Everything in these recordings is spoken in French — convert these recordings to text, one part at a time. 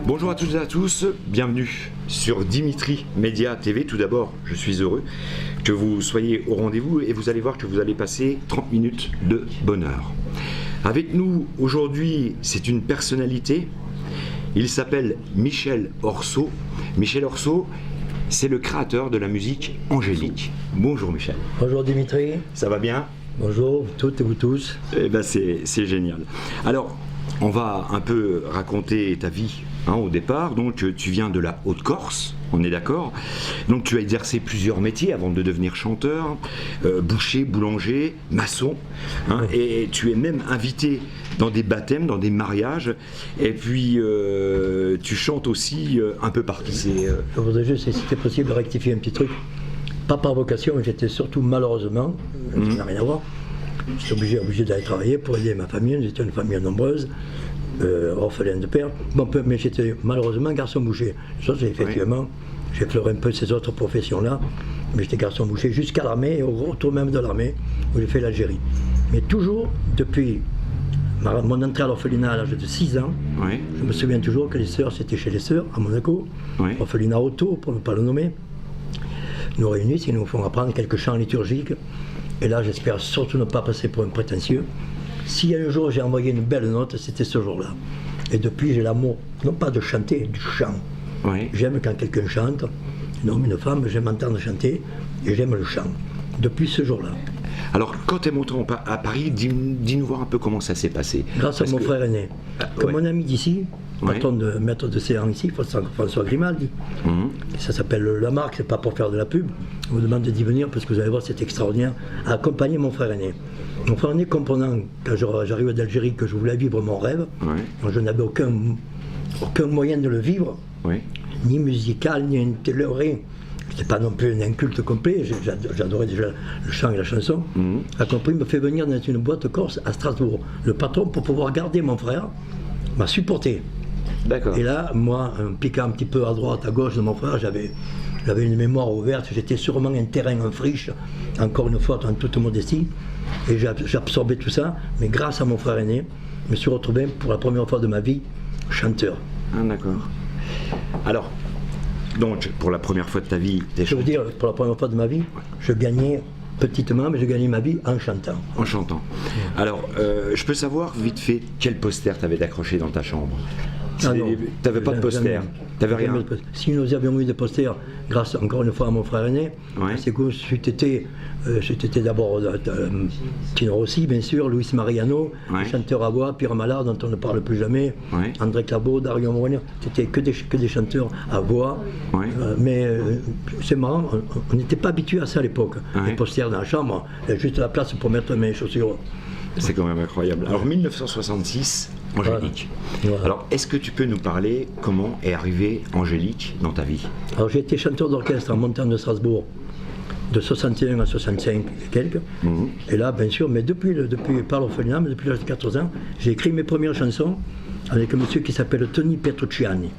Bonjour à toutes et à tous, bienvenue sur Dimitri Média TV. Tout d'abord, je suis heureux que vous soyez au rendez-vous et vous allez voir que vous allez passer 30 minutes de bonheur. Avec nous aujourd'hui, c'est une personnalité, il s'appelle Michel Orso. Michel Orso, c'est le créateur de la musique angélique. Bonjour Michel. Bonjour Dimitri. Ça va bien? Bonjour vous toutes et vous tous. Eh ben c'est génial. Alors, on va un peu raconter ta vie au départ. Donc, tu viens de la Haute-Corse, on est d'accord. Donc, tu as exercé plusieurs métiers avant de devenir chanteur, boucher, boulanger, maçon. Oui. Et tu es même invité dans des baptêmes, dans des mariages. Et puis, tu chantes aussi un peu partout. Je voudrais juste, si c'était possible, rectifier un petit truc. Pas par vocation, mais j'étais surtout malheureusement, ça n'a rien à voir. J'étais obligé d'aller travailler pour aider ma famille. J'étais une famille nombreuse, orphelin de père. Bon, mais j'étais malheureusement garçon boucher. Ça, c'est effectivement, j'ai pleuré un peu ces autres professions-là. Mais j'étais garçon boucher jusqu'à l'armée et au retour même de l'armée où j'ai fait l'Algérie. Mais toujours, depuis mon entrée à l'orphelinat à l'âge de 6 ans, je me souviens toujours que les sœurs, c'était chez les sœurs à Monaco, orphelinat Auto, pour ne pas le nommer, nous réunissent et nous font apprendre quelques chants liturgiques. Et là, j'espère surtout ne pas passer pour un prétentieux. S'il y a un jour j'ai envoyé une belle note, c'était ce jour-là. Et depuis, j'ai l'amour, non pas de chanter, du chant. J'aime quand quelqu'un chante, un homme, une femme, j'aime entendre chanter et j'aime le chant. Depuis ce jour-là. Alors, quand tu es monté à Paris, dis-nous voir un peu comment ça s'est passé. Grâce à mon frère aîné. Comme mon ami d'ici, patron de maître de séance ici, François Grimaldi. Ça s'appelle La Marque, c'est pas pour faire de la pub. Je vous demande d'y venir parce que vous allez voir, c'est extraordinaire. À accompagner mon frère aîné. Mon frère aîné, comprenant quand j'arrivais d'Algérie que je voulais vivre mon rêve, je n'avais aucun moyen de le vivre, ni musical, ni intellectuel, rien. Je n'étais pas non plus un inculte complet, j'adorais déjà le chant et la chanson. A compris, il me fait venir dans une boîte corse à Strasbourg. Le patron, pour pouvoir garder mon frère, m'a supporté. Et là, moi, en piquant un petit peu à droite, à gauche de mon frère, j'avais une mémoire ouverte, j'étais sûrement un terrain en friche, encore une fois, en toute modestie, et j'absorbais tout ça, mais grâce à mon frère aîné, je me suis retrouvé pour la première fois de ma vie chanteur. D'accord. Alors, donc, pour la première fois de ta vie, je veux dire, pour la première fois de ma vie, je gagnais petitement, mais je gagnais ma vie en chantant. En chantant. Alors, je peux savoir, vite fait, quel poster tu avais accroché dans ta chambre? Tu n'avais pas de poster, tu n'avais rien. Si nous avions eu des posters, grâce encore une fois à mon frère aîné, c'est que c'était d'abord Tino Rossi, bien sûr, Luis Mariano, chanteur à voix, Pierre Mallard, dont on ne parle plus jamais, André Clabot, Dario Moreno, c'était que des chanteurs à voix. Mais c'est marrant, on n'était pas habitué à ça à l'époque. Les posters dans la chambre, il y a juste la place pour mettre mes chaussures. C'est quand même incroyable. Alors 1966, Angélique. Alors est-ce que tu peux nous parler comment est arrivée Angélique dans ta vie? Alors j'ai été chanteur d'orchestre en montagne de Strasbourg de 61 à 65 et quelques. Et là, bien sûr, mais depuis par l'orphelinat, mais depuis l'âge de 14 ans, j'ai écrit mes premières chansons avec un monsieur qui s'appelle Tony Petrucciani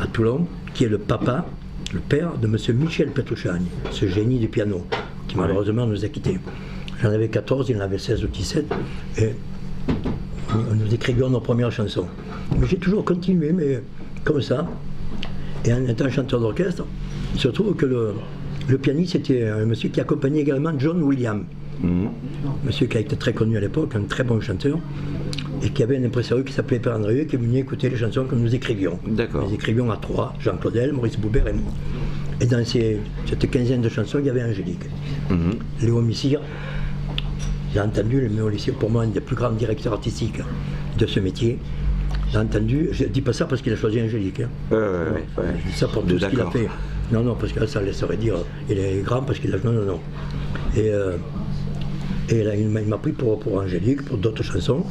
à Toulon, qui est le père de monsieur Michel Petrucciani, ce génie du piano, qui malheureusement nous a quittés. J'en avais 14, il en avait 16 ou 17, et nous écrivions nos premières chansons. Mais j'ai toujours continué, mais comme ça. Et en étant chanteur d'orchestre, il se trouve que le pianiste était un monsieur qui accompagnait également John Williams. Monsieur qui a été très connu à l'époque, un très bon chanteur, et qui avait un impresario qui s'appelait Père Andrieux, qui venait écouter les chansons que nous écrivions. Nous écrivions à trois, Jean Claudel, Maurice Boubert et moi. Et dans cette quinzaine de chansons, il y avait Angélique. Léo Missire, j'ai entendu, Léo Missire, pour moi, un des plus grands directeurs artistiques de ce métier. J'ai entendu, je ne dis pas ça parce qu'il a choisi Angélique. Je dis ça pour tout ce qu'il a fait. Non, parce que là, ça laisserait dire il est grand parce qu'il a. Non. Et là, il m'a pris pour Angélique, pour d'autres chansons.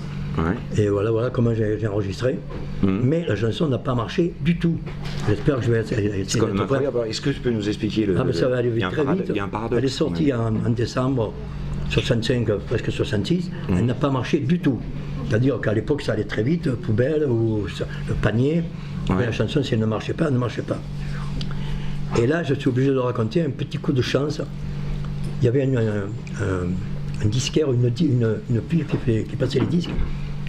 Et voilà comment j'ai enregistré. Mais la chanson n'a pas marché du tout. J'espère que je vais essayer. C'est quand même incroyable. Est-ce que tu peux nous expliquer mais ça va aller vite, très vite. Il y a un paradoxe. Elle est sortie en décembre 65, presque 66. Elle n'a pas marché du tout. C'est-à-dire qu'à l'époque, ça allait très vite, poubelle ou le panier. Mais la chanson, si elle ne marchait pas, elle ne marchait pas. Et là, je suis obligé de raconter un petit coup de chance il y avait un disquaire, une pile qui passait les disques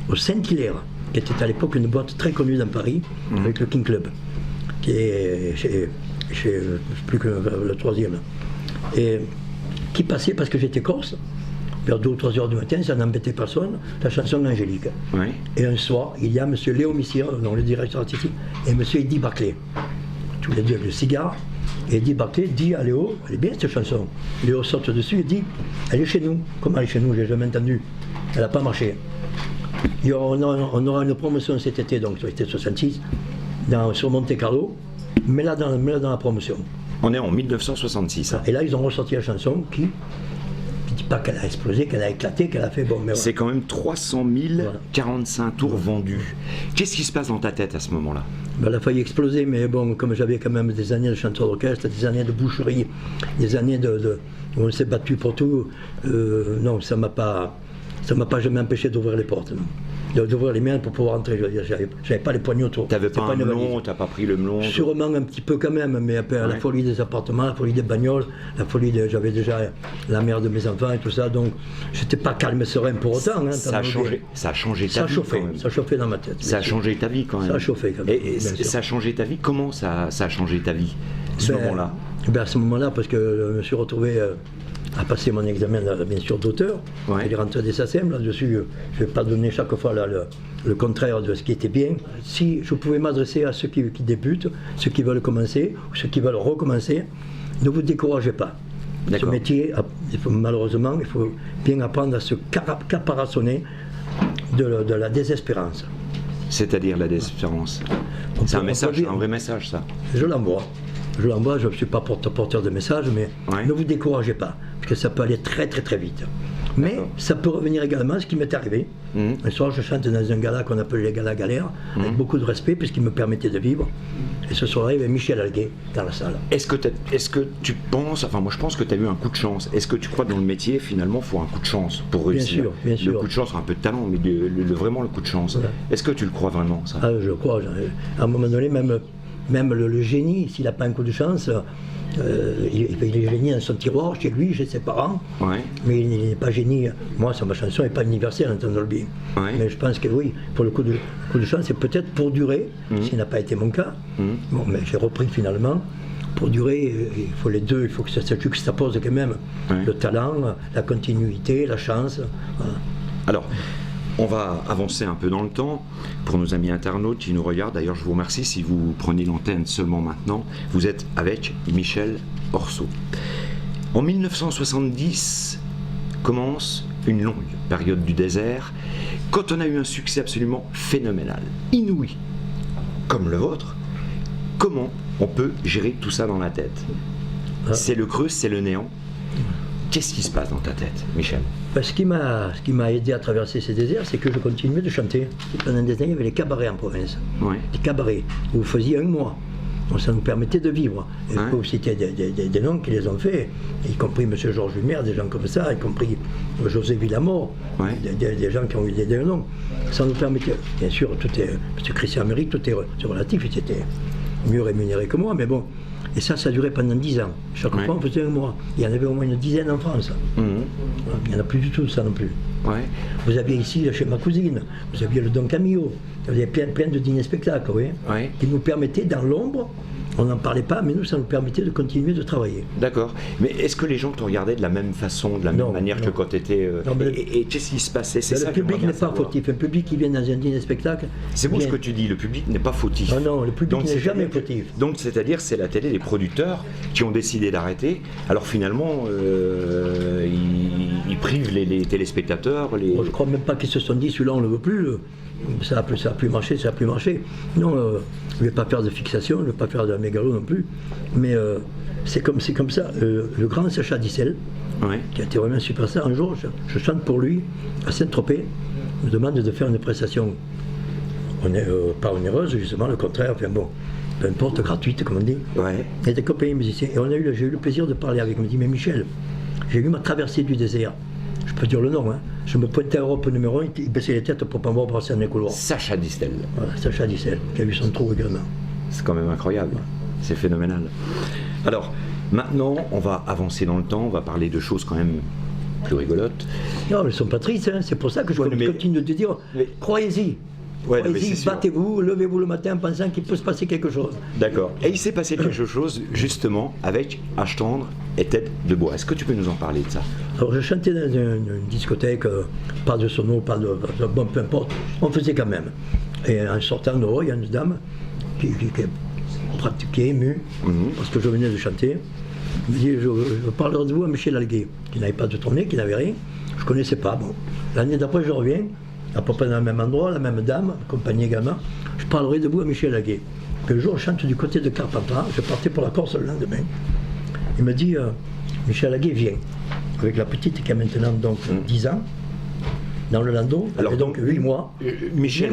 au Saint-Hilaire, qui était à l'époque une boîte très connue dans Paris, avec le King Club, qui est chez je ne sais plus que le troisième. Et qui passait, parce que j'étais corse, vers 2 ou 3 heures du matin, ça n'embêtait personne, la chanson Angélique. Oui. Et un soir, il y a M. Léo Missire, le directeur artistique, et M. Eddie Barclay. Tous les deux avec le cigare. Et Eddie Barclay dit à Léo, elle est bien cette chanson. Léo saute dessus et dit, elle est chez nous. Comment elle est chez nous? Je l'ai jamais entendu. Elle n'a pas marché. Et on aura une promotion cet été, donc c'était 66, sur Monte Carlo, mais là dans la promotion. On est en 1966. Hein. Et là, ils ont ressorti la chanson qui ne dit pas qu'elle a explosé, qu'elle a éclaté, qu'elle a fait bon. Mais c'est quand même 300 045 tours vendus. Qu'est-ce qui se passe dans ta tête à ce moment-là? Ben, elle a failli exploser, mais bon, comme j'avais quand même des années de chanteur d'orchestre, des années de boucherie, des années où on s'est battu pour tout, non, ça m'a pas jamais empêché d'ouvrir les portes. D'ouvrir les mains pour pouvoir entrer. J'avais pas les poignets autour. T'avais pas un melon, t'as pas pris le melon? Sûrement un petit peu quand même, mais après, la folie des appartements, la folie des bagnoles, j'avais déjà la mère de mes enfants et tout ça, donc j'étais pas calme et serein pour autant. Hein, ça a changé ta vie quand même. Ça chauffait dans ma tête. Ça a changé ta vie quand même. Ça a chauffé quand même. Et ça a changé ta vie? Comment ça a changé ta vie, ce moment-là? À ce moment-là, parce que je me suis retrouvé à passer mon examen, bien sûr, d'auteur. Il est rentré des SACEM, là-dessus, je ne vais pas donner chaque fois le contraire de ce qui était bien. Si je pouvais m'adresser à ceux qui débutent, ceux qui veulent commencer, ou ceux qui veulent recommencer, ne vous découragez pas. Ce métier, malheureusement, il faut bien apprendre à se caparaçonner de la désespérance. C'est-à-dire la désespérance? C'est un message, un vrai message, ça? Je l'envoie, je ne suis pas porteur de message, mais ne vous découragez pas, parce que ça peut aller très très très vite. Mais ça peut revenir également, ce qui m'est arrivé. Un soir, je chante dans un gala qu'on appelle les galas galères, avec beaucoup de respect, puisqu'il me permettait de vivre. Et ce soir-là, il y avait Michel Alguet dans la salle. Est-ce que tu penses, enfin moi je pense que tu as eu un coup de chance. Est-ce que tu crois que dans le métier, finalement, il faut un coup de chance pour réussir? Bien sûr. Le coup de chance, un peu de talent, mais vraiment le coup de chance. Voilà. Est-ce que tu le crois vraiment, ça? Ah, je le crois. À un moment donné, même le génie, s'il n'a pas un coup de chance, il est génie dans son tiroir, chez lui, chez ses parents, mais il n'est pas génie. Moi, ma chanson n'est pas universelle, entendons-le bien. Mais je pense que oui, pour le coup de chance, c'est peut-être pour durer, ce qui n'a pas été mon cas. Bon, mais j'ai repris finalement. Pour durer, il faut les deux, il faut que ça juxtapose quand même le talent, la continuité, la chance. Voilà. Alors, on va avancer un peu dans le temps pour nos amis internautes qui nous regardent. D'ailleurs, je vous remercie si vous prenez l'antenne seulement maintenant. Vous êtes avec Michel Orceau. En 1970 commence une longue période du désert, quand on a eu un succès absolument phénoménal, inouï, comme le vôtre. Comment on peut gérer tout ça dans la tête? C'est le creux, c'est le néant. Qu'est-ce qui se passe dans ta tête, Michel? Ce qui m'a aidé à traverser ces déserts, c'est que je continuais de chanter. Pendant des années, il y avait les cabarets en province. Des cabarets où vous faisiez un mois. Donc ça nous permettait de vivre. Et je peux vous citer des noms qui les ont fait, y compris M. Georges Lumière, des gens comme ça, y compris José Villamor, des gens qui ont eu des noms. Ça nous permettait, bien sûr, tout est, M. Christian Amérique, tout est relatif, il était mieux rémunéré que moi, mais bon. Et ça a duré pendant 10 ans. Chaque fois, on faisait un mois. Il y en avait au moins une dizaine en France. Il n'y en a plus du tout, ça non plus. Vous aviez ici, chez ma cousine, vous aviez le Don Camillo. Vous aviez plein de dîners-spectacles, qui nous permettaient, dans l'ombre, on n'en parlait pas, mais nous, ça nous permettait de continuer de travailler. D'accord. Mais est-ce que les gens te regardaient de la même façon, de la même manière que quand tu étais... Et qu'est-ce qui se passait? Le public n'est pas fautif. Un public qui vient dans un dîner-spectacle... C'est beau ce que tu dis, le public n'est pas fautif. Non, le public n'est jamais fautif. Donc, c'est-à-dire, c'est la télé, les producteurs qui ont décidé d'arrêter. Alors finalement, ils privent les téléspectateurs. Je ne crois même pas qu'ils se sont dit, celui-là, on ne le veut plus. Ça a plus marché. Non, je ne vais pas faire de fixation, je ne vais pas faire de mégalo non plus. Mais c'est comme ça. Le grand Sacha Distel, qui a été vraiment un superstar, un jour, je chante pour lui à Saint-Tropez, me demande de faire une prestation pas onéreuse, justement, le contraire, enfin bon, peu importe, gratuite, comme on dit. Et des copains musiciens. Et j'ai eu le plaisir de parler avec lui. Il me dit, mais Michel, j'ai eu ma traversée du désert. Je peux dire le nom, Je me pointais à Europe numéro 1, il baissait les têtes pour pas me voir passer dans les couloirs. Sacha Distel. Voilà, Sacha Distel, qui a eu son trou également. C'est quand même incroyable, c'est phénoménal. Alors, Maintenant, on va avancer dans le temps, on va parler de choses quand même plus rigolotes. Non, elles ne sont pas tristes, hein. C'est pour ça que je continue de dire, croyez-y. Ouais, croyez-y, battez-vous, levez-vous le matin en pensant qu'il peut se passer quelque chose. D'accord. Et il s'est passé quelque chose justement avec Hache tendre et Tête de bois. Est-ce que tu peux nous en parler de ça? Alors je chantais dans une discothèque, pas de sono, pas de... Bon, peu importe, on faisait quand même. Et en sortant dehors, il y a une dame qui est émue, parce que je venais de chanter. Elle me dit, je parlerai de vous à Michel Alguet, qui n'avait pas de tournée, qui n'avait rien. Je ne connaissais pas. Bon. L'année d'après, je reviens, à peu près dans le même endroit, la même dame, accompagnée également. Je parlerai de vous à Michel Alguet. Puis le jour, je chante du côté de Carpentras, je partais pour la Corse le lendemain. Il me dit, Michel Alguet vient, avec la petite qui a maintenant donc 10 ans, dans le Landau, alors donc 8 mois. Michel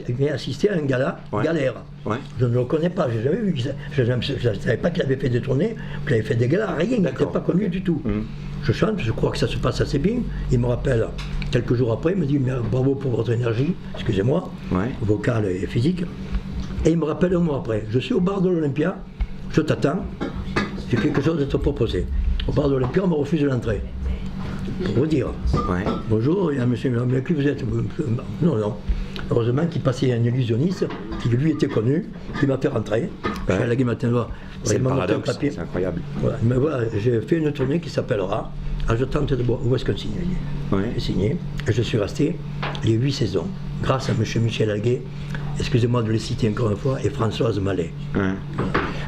vient assister à un gala, Galère. Ouais. Je ne le connais pas, je n'ai jamais vu, je ne savais pas qu'il avait fait des tournées, qu'il avait fait des galas, rien, il n'était pas connu du tout. Je chante, je crois que ça se passe assez bien. Il me rappelle quelques jours après, il me dit bravo pour votre énergie, excusez-moi, vocale et physique. Et il me rappelle un mois après, je suis au bar de l'Olympia, je t'attends, j'ai quelque chose à te proposer. Au bar de l'Olympia, on me refuse l'entrée. Pour vous dire. Bonjour, il y a un monsieur, mais qui vous êtes? Non, non. Heureusement qu'il passait un illusionniste, qui lui était connu, qui m'a fait rentrer. C'est le paradoxe, c'est incroyable. Voilà. Mais voilà, j'ai fait une tournée qui s'appellera Hache tendre de bois. Où est-ce qu'on signe? J'ai signé, et je suis resté les 8 saisons, grâce à M. Michel Alguet, excusez-moi de les citer encore une fois, et Françoise Mallet.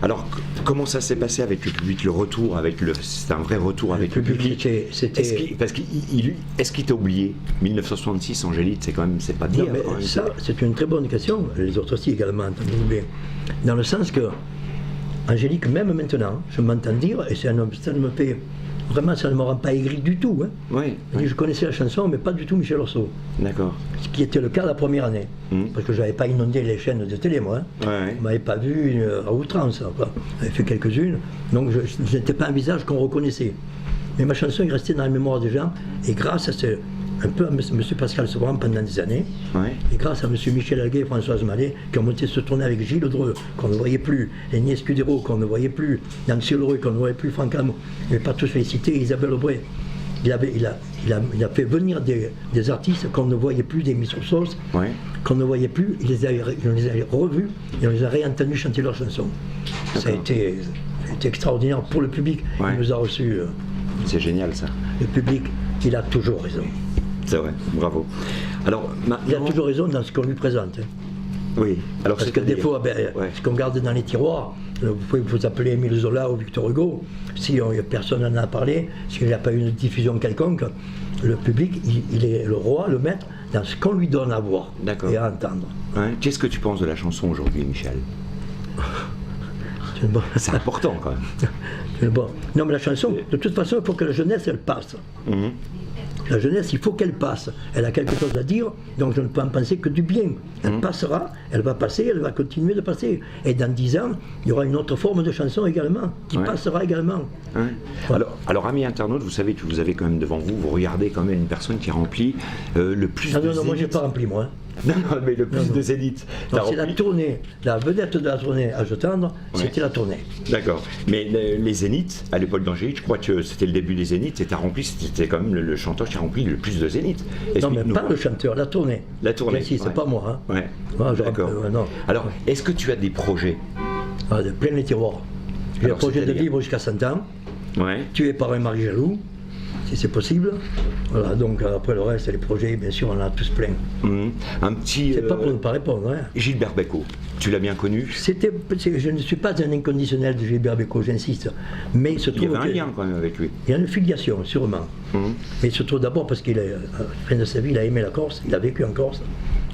Alors, comment ça s'est passé avec le public, le retour c'est un vrai retour avec le public. Est-ce qu'il t'a oublié? 1966, Angélique, c'est pas dire. Non, mais ça, c'est une très bonne question. Les autres aussi également, entendez-vous bien. Dans le sens que Angélique, même maintenant, je m'entends dire, et ça me fait vraiment, ça ne me rend pas aigri du tout. Je connaissais la chanson, mais pas du tout Michel Orso. D'accord. Ce qui était le cas la première année. Parce que je n'avais pas inondé les chaînes de télé, moi. On ne m'avait pas vu à outrance. J'avais fait quelques-unes. Donc je n'étais pas un visage qu'on reconnaissait. Mais ma chanson est restée dans la mémoire des gens. Et grâce à un peu à M. Pascal Sevran pendant des années, et grâce à M. Michel Alguet et Françoise Mallet, qui ont monté ce tournée avec Gilles Dreux, qu'on ne voyait plus, Agnès Scudero, qu'on ne voyait plus, Nancy Leroy, qu'on ne voyait plus, Franck Hamon, je ne vais pas tous les citer, Isabelle Aubray. Il a fait venir des artistes qu'on ne voyait plus, des Miss Sauce, qu'on ne voyait plus, on les a revus et on les a réentendus chanter leurs chansons. Ça a été extraordinaire pour le public, il nous a reçus. C'est génial ça. Le public, il a toujours raison. C'est vrai, bravo. Alors, maintenant... Il a toujours raison dans ce qu'on lui présente. Oui. Alors, parce que des fois, ce qu'on garde dans les tiroirs, vous pouvez vous appeler Émile Zola ou Victor Hugo, si personne n'en a parlé, s'il n'y a pas eu une diffusion quelconque, le public, il est le roi, le maître, dans ce qu'on lui donne à voir et à entendre. Qu'est-ce que tu penses de la chanson aujourd'hui, Michel? C'est important quand même. Non, mais la chanson, de toute façon, il faut que la jeunesse, elle passe. La jeunesse, il faut qu'elle passe. Elle a quelque chose à dire, donc je ne peux en penser que du bien. Elle passera, elle va passer, elle va continuer de passer. Et dans 10 ans, il y aura une autre forme de chanson également, qui passera également. Voilà. Alors, amis internautes, vous savez que vous avez quand même devant vous, vous regardez quand même une personne qui remplit le plus de non, moi je n'ai pas rempli, moi. Non, mais le plus de zénith. C'est la tournée, la vedette de la tournée Hache tendre, c'était la tournée. D'accord. Mais les zéniths, à l'époque d'Angélique, je crois que c'était le début des zéniths, c'était rempli, c'était quand même le chanteur qui a rempli le plus de zéniths. Non, mais pas le chanteur, la tournée. La tournée. Mais si, c'est pas moi. D'accord. Alors, est-ce que tu as des projets? Plein les tiroirs. J'ai le projet de vivre jusqu'à 100 ans, tué par un mari jaloux, si c'est possible. Voilà, donc après le reste, les projets, bien sûr, on en a tous plein. Un petit... C'est pas pour ne pas répondre. Gilbert Bécaud, tu l'as bien connu? Je ne suis pas un inconditionnel de Gilbert Bécaud, j'insiste. Mais il se trouve y avait un lien quand même avec lui. Il y a une filiation, sûrement. Mais il se trouve d'abord parce qu'à la fin de sa vie, il a aimé la Corse, il a vécu en Corse.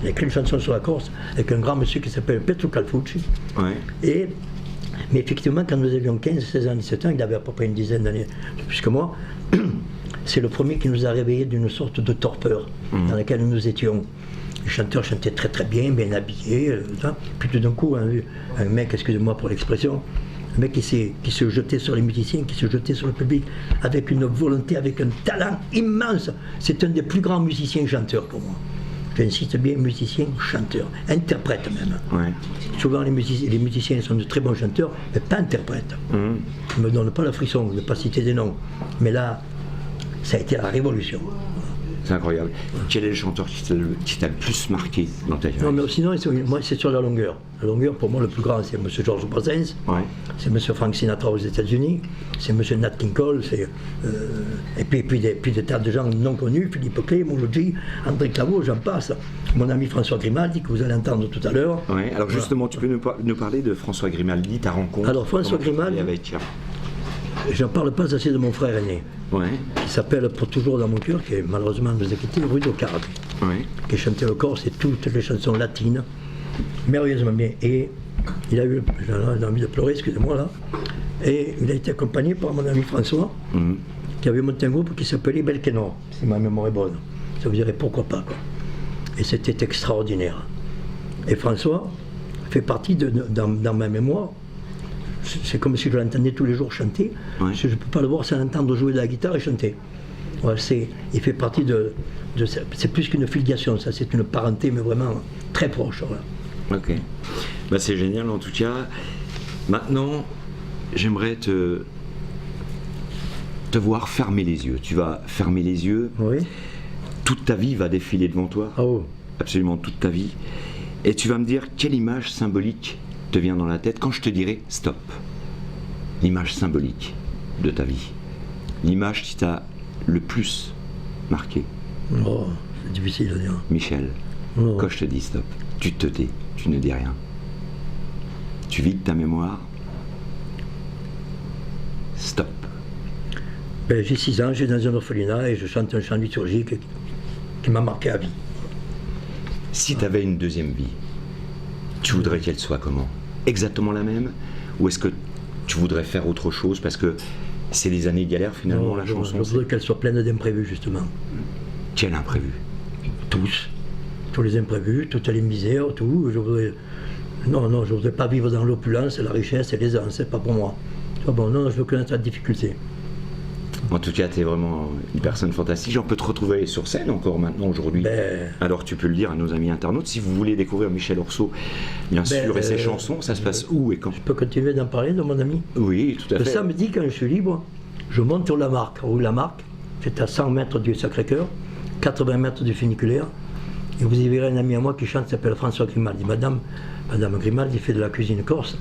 Il a écrit une chanson sur la Corse avec un grand monsieur qui s'appelle Petro Calfucci. Mais effectivement, quand nous avions 15, 16 ans, 17 ans, il avait à peu près une dizaine d'années de plus que moi, c'est le premier qui nous a réveillés d'une sorte de torpeur dans laquelle nous étions. Le chanteur chantait très très bien habillé. Puis tout d'un coup, un mec, excusez-moi pour l'expression, un mec qui se jetait sur les musiciens, qui se jetait sur le public, avec une volonté, avec un talent immense. C'est un des plus grands musiciens chanteurs pour moi. j'insiste bien, musicien, chanteur, interprète même. Ouais. Souvent les musiciens sont de très bons chanteurs, mais pas interprètes. Ils ne me donnent pas le frisson de ne pas citer des noms. Mais là, ça a été la révolution. C'est incroyable. Quel est le chanteur qui t'a le plus marqué dans ta vie? Non, mais sinon, moi, c'est sur la longueur. La longueur, pour moi, le plus grand, c'est M. George Brassens, Ouais. c'est M. Frank Sinatra aux États-Unis, c'est M. Nat King Cole, et puis des tas de gens non connus, Philippe Clay, Mouloudji, André Claveau, j'en passe. Mon ami François Grimaldi, que vous allez entendre tout à l'heure. Ouais. Alors justement, tu peux nous parler de François Grimaldi, ta rencontre? Alors, François Comment tu Grimaldi- travailles avec... Je ne parle pas assez de mon frère aîné, Ouais. qui s'appelle pour toujours dans mon cœur, qui est malheureusement nous a quittés, Rudo Carabi, Ouais. qui chantait le corps, c'est toutes les chansons latines, merveilleusement bien. Et il a eu, j'ai envie de pleurer, excusez-moi là, et il a été accompagné par mon ami François, qui avait monté un groupe qui s'appelait Belkenor, si ma mémoire est bonne. Ça vous dirait pourquoi pas, quoi. Et c'était extraordinaire. Et François fait partie dans ma mémoire. C'est comme si je l'entendais tous les jours chanter. Ouais. Je ne peux pas le voir sans l'entendre jouer de la guitare et chanter. Ouais, il fait partie c'est plus qu'une filiation, ça, c'est une parenté, mais vraiment très proche. Voilà. Ok. Bah, c'est génial en tout cas. Maintenant, j'aimerais te voir fermer les yeux. Tu vas fermer les yeux. Oui. Toute ta vie va défiler devant toi. Ah oh. Absolument toute ta vie. Et tu vas me dire quelle image symbolique te vient dans la tête quand je te dirai stop. L'image symbolique de ta vie. L'image qui t'a le plus marqué. Oh, c'est difficile à dire. Michel, Oh. quand je te dis stop, tu te tais, tu ne dis rien. Tu vides ta mémoire. Stop. Ben, j'ai 6 ans, je suis dans un orphelinat et je chante un chant liturgique qui m'a marqué à vie. Si tu avais une deuxième vie, tu voudrais qu'elle soit comment? Exactement la même? Ou est-ce que tu voudrais faire autre chose parce que c'est les années galères finalement, la chanson? Je voudrais qu'elle soit pleine d'imprévus, justement. Quel imprévu? Tous. Tous les imprévus, toutes les misères, tout. Non, je ne voudrais pas vivre dans l'opulence, la richesse et l'aisance, c'est pas pour moi. C'est pas bon, non, je veux connaître la difficulté. En tout cas, tu es vraiment une personne fantastique. On peut te retrouver sur scène encore maintenant, aujourd'hui. Ben- Alors tu peux le dire à nos amis internautes. Si vous voulez découvrir Michel Orceau, bien sûr, et ses chansons, ça se passe où et quand? Je peux continuer d'en parler de mon ami. Oui, tout à Le fait. samedi, quand je suis libre, je monte sur la Marque, rue Lamarque. C'est à 100 mètres du Sacré-Cœur, 80 mètres du funiculaire. Et vous y verrez un ami à moi qui chante, qui s'appelle François Grimaldi. Madame Grimaldi fait de la cuisine corse.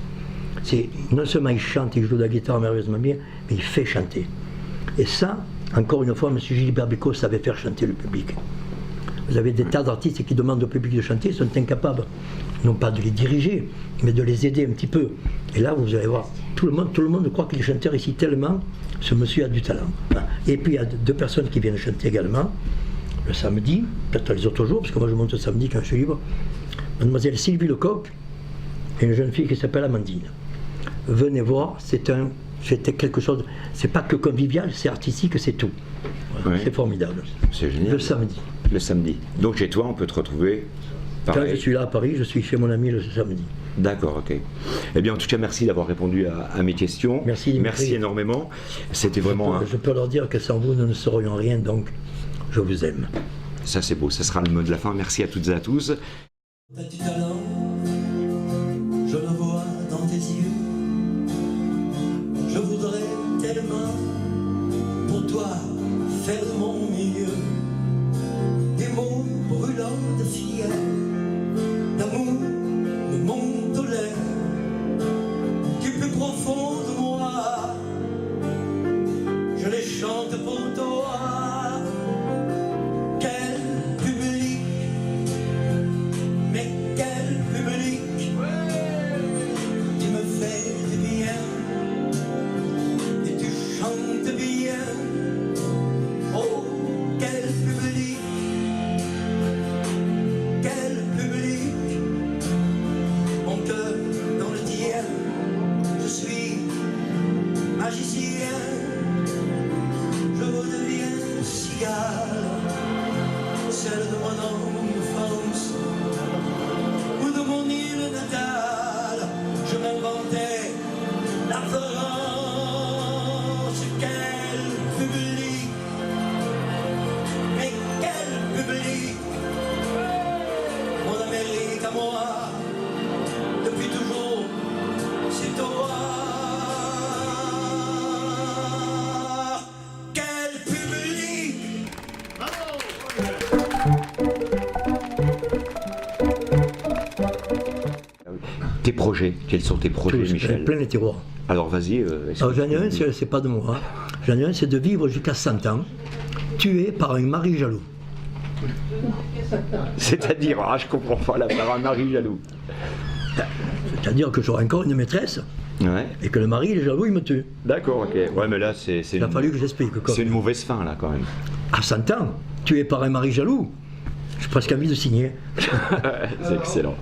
Non seulement il chante, il joue de la guitare merveilleusement bien, mais il fait chanter. Et ça, encore une fois, M. Gilbert Bécaud savait faire chanter le public. Vous avez des tas d'artistes qui demandent au public de chanter, ils sont incapables, non pas de les diriger, mais de les aider un petit peu. Et là, vous allez voir, tout le monde croit qu'il est chanteur ici tellement ce monsieur a du talent. Et puis il y a 2 personnes qui viennent chanter également, le samedi, peut-être les autres jours, parce que moi je monte le samedi quand je suis libre. Mademoiselle Sylvie Lecoq et une jeune fille qui s'appelle Amandine. Venez voir, c'était quelque chose, c'est pas que convivial, c'est artistique, c'est tout. Voilà, Ouais. c'est formidable. C'est génial. Le samedi. Le samedi. Donc chez toi, on peut te retrouver. Quand pareil. je suis là à Paris, je suis chez mon ami le samedi. D'accord, ok. Eh bien, en tout cas, merci d'avoir répondu à mes questions. Merci, Dimitri. Merci énormément. C'était vraiment Je peux leur dire que sans vous, nous ne serions rien, donc je vous aime. Ça, c'est beau. Ça sera le mot de la fin. Merci à toutes et à tous. T'as du talent, je le vois dans tes yeux. Je voudrais tellement pour toi faire de mon mieux. Des mots brûlants de fiel, d'amour me montent aux lèvres. Du plus profond de moi, je les chante pour toi. Quel public, mais quel public, tu me fais du bien et tu chantes bien. Oh, quel public, mon cœur dans le tien, je suis magicien, je redeviens Tes projets, quels sont tes projets, Tous, Michel? plein les tiroirs. Alors vas-y. Alors j'en ai un, c'est pas de moi. J'en ai un, c'est de vivre jusqu'à 100 ans, tué par un mari jaloux. C'est-à-dire, je comprends pas la par un mari jaloux. C'est-à-dire que j'aurai encore une maîtresse Ouais. et que le mari, il est jaloux, il me tue. D'accord, ok. Ouais, mais là, c'est Il a fallu que j'explique. quoi. c'est une mauvaise fin, là, quand même. À 100 ans, tué par un mari jaloux, j'ai presque envie de signer. C'est excellent.